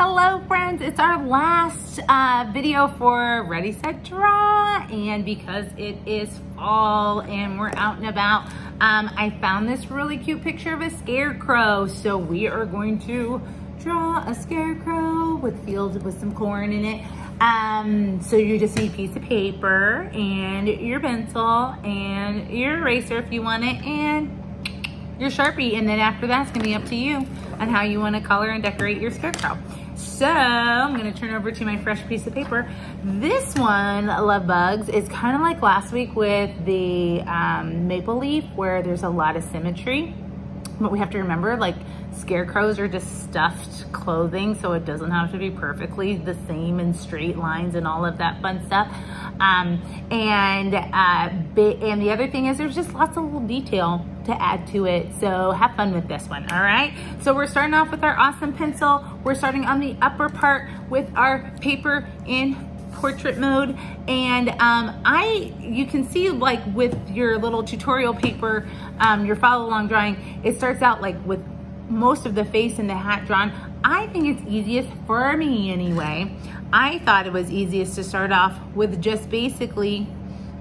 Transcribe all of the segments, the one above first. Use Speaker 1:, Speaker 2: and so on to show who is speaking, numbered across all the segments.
Speaker 1: Hello friends, it's our last video for Ready, Set, Draw, and because it is fall and we're out and about, I found this really cute picture of a scarecrow. So we are going to draw a scarecrow with fields with some corn in it. So you just need a piece of paper and your pencil and your eraser if you want it, and your Sharpie, and then after that, it's gonna be up to you on how you wanna color and decorate your scarecrow. So I'm gonna turn over to my fresh piece of paper. This one, Love Bugs, is kind of like last week with the maple leaf, where there's a lot of symmetry. But we have to remember, like, scarecrows are just stuffed clothing, so it doesn't have to be perfectly the same in straight lines and all of that fun stuff. And the other thing is there's just lots of little detail to add to it. So have fun with this one, all right? So we're starting off with our awesome pencil. We're starting on the upper part with our paper in portrait mode. And you can see, like, with your little tutorial paper, your follow along drawing, it starts out like with most of the face and the hat drawn. I think it's easiest, for me anyway, I thought it was easiest to start off with just basically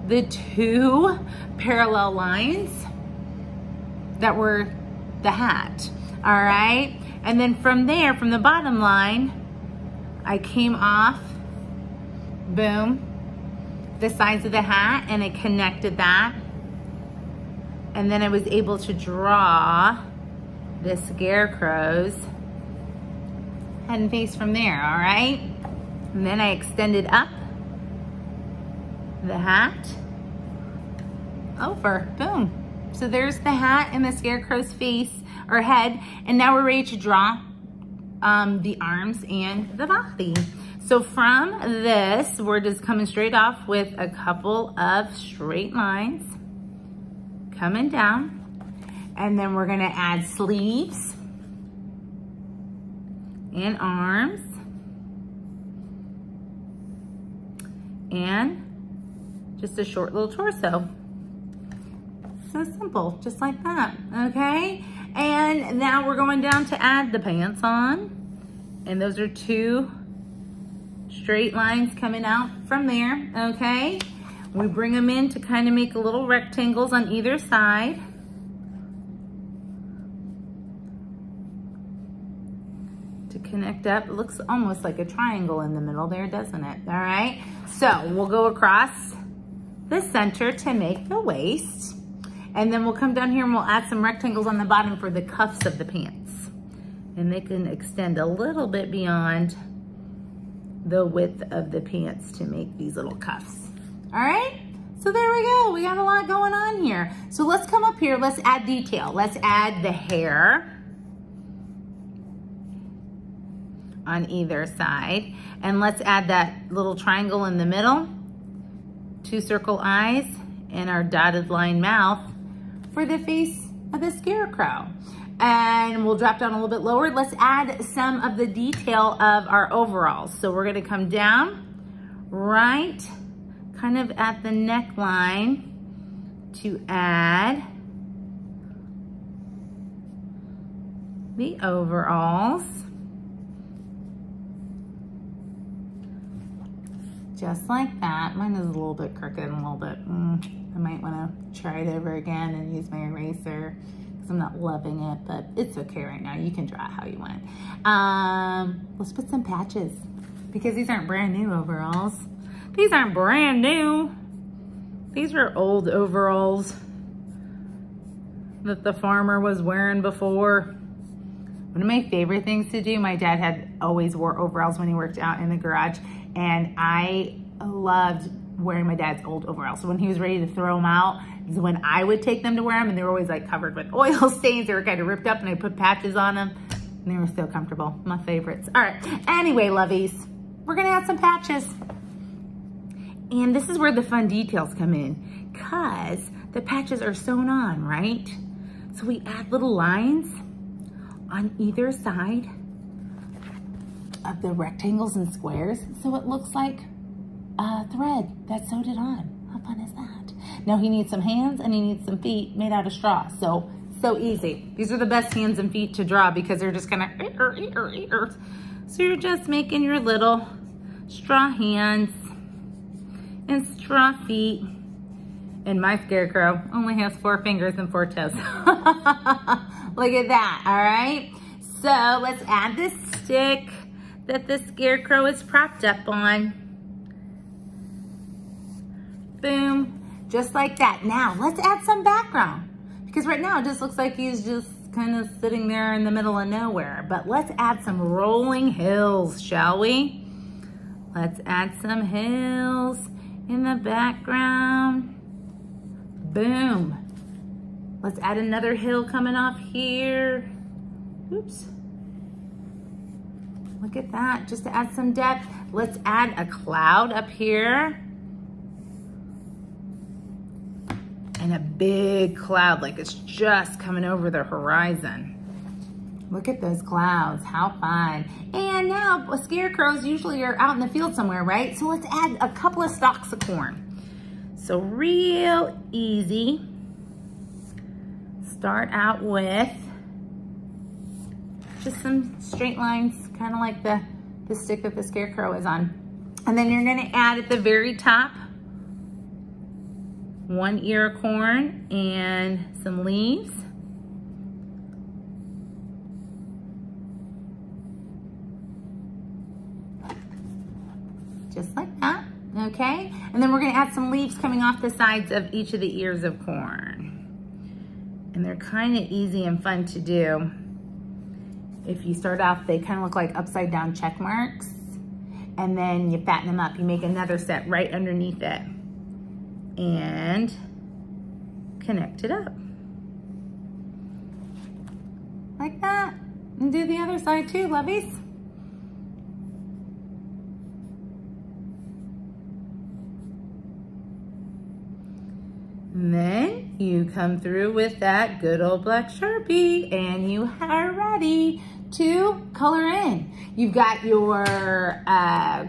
Speaker 1: the two parallel lines that were the hat, all right? And then from there, from the bottom line, I came off, boom, the sides of the hat, and it connected that. And then I was able to draw the scarecrow's head and face from there, all right? And then I extended up the hat over, boom. So there's the hat and the scarecrow's face or head, and now we're ready to draw the arms and the body. So from this, we're just coming straight off with a couple of straight lines coming down, and then we're gonna add sleeves and arms and just a short little torso. So simple, just like that, okay? And now we're going down to add the pants on, and those are two straight lines coming out from there, okay? We bring them in to kind of make a little rectangles on either side. To connect up, it looks almost like a triangle in the middle there, doesn't it? All right, so we'll go across the center to make the waist. And then we'll come down here and we'll add some rectangles on the bottom for the cuffs of the pants. And they can extend a little bit beyond the width of the pants to make these little cuffs. All right, so there we go. We got a lot going on here. So let's come up here, let's add detail. Let's add the hair on either side. And let's add that little triangle in the middle, two circle eyes, and our dotted line mouth for the face of the scarecrow. And we'll drop down a little bit lower. Let's add some of the detail of our overalls. So we're gonna come down right kind of at the neckline to add the overalls. Just like that. Mine is a little bit crooked and a little bit, I might wanna try it over again and use my eraser because I'm not loving it, but it's okay right now. You can draw it how you want. Let's put some patches because these aren't brand new overalls. These aren't brand new. These were old overalls that the farmer was wearing before. One of my favorite things to do, my dad had always wore overalls when he worked out in the garage, and I loved wearing my dad's old overalls. So when he was ready to throw them out is when I would take them to wear them, and they were always like covered with oil stains. They were kind of ripped up, and I put patches on them, and they were so comfortable. My favorites. All right, anyway, lovies, we're gonna add some patches. And this is where the fun details come in, because the patches are sewn on, right? So we add little lines on either side of the rectangles and squares, so it looks like a thread that sewed it on. How fun is that? Now he needs some hands and he needs some feet made out of straw. So easy. These are the best hands and feet to draw because they're just gonna So you're just making your little straw hands and straw feet. And my scarecrow only has 4 fingers and 4 toes. Look at that, all right? So let's add this stick that the scarecrow is propped up on. Boom, just like that. Now let's add some background, because right now it just looks like he's just kind of sitting there in the middle of nowhere. But let's add some rolling hills, shall we? Let's add some hills in the background. Boom. Let's add another hill coming off here. Oops. Look at that, just to add some depth. Let's add a cloud up here. And a big cloud, like it's just coming over the horizon. Look at those clouds, how fun. And now scarecrows usually are out in the field somewhere, right? So let's add a couple of stalks of corn. So real easy. Start out with just some straight lines, kind of like the stick that the scarecrow is on. And then you're gonna add at the very top 1 ear of corn and some leaves. Just like that, okay? And then we're gonna add some leaves coming off the sides of each of the ears of corn. And they're kind of easy and fun to do. If you start off, they kind of look like upside down check marks. And then you fatten them up. You make another set right underneath it. And connect it up. Like that. And do the other side too, lovies. And then you come through with that good old black Sharpie and you are ready to color in. You've got your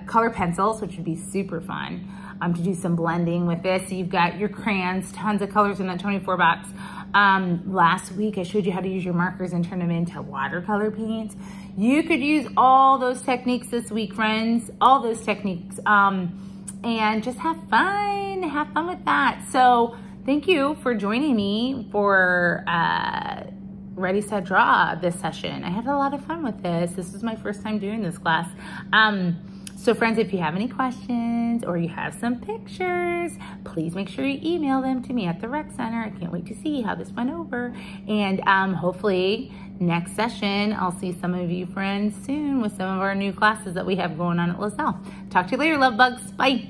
Speaker 1: color pencils, which would be super fun to do some blending with this. So you've got your crayons, tons of colors in that 24 box. Last week I showed you how to use your markers and turn them into watercolor paints. You could use all those techniques this week, friends, all those techniques, and just have fun with that. So thank you for joining me for Ready, Set, Draw this session. I had a lot of fun with this. This is my first time doing this class. So friends, if you have any questions or you have some pictures, please make sure you email them to me at the Rec Center. I can't wait to see how this went over. And hopefully next session, I'll see some of you friends soon with some of our new classes that we have going on at LaSalle. Talk to you later, love bugs. Bye.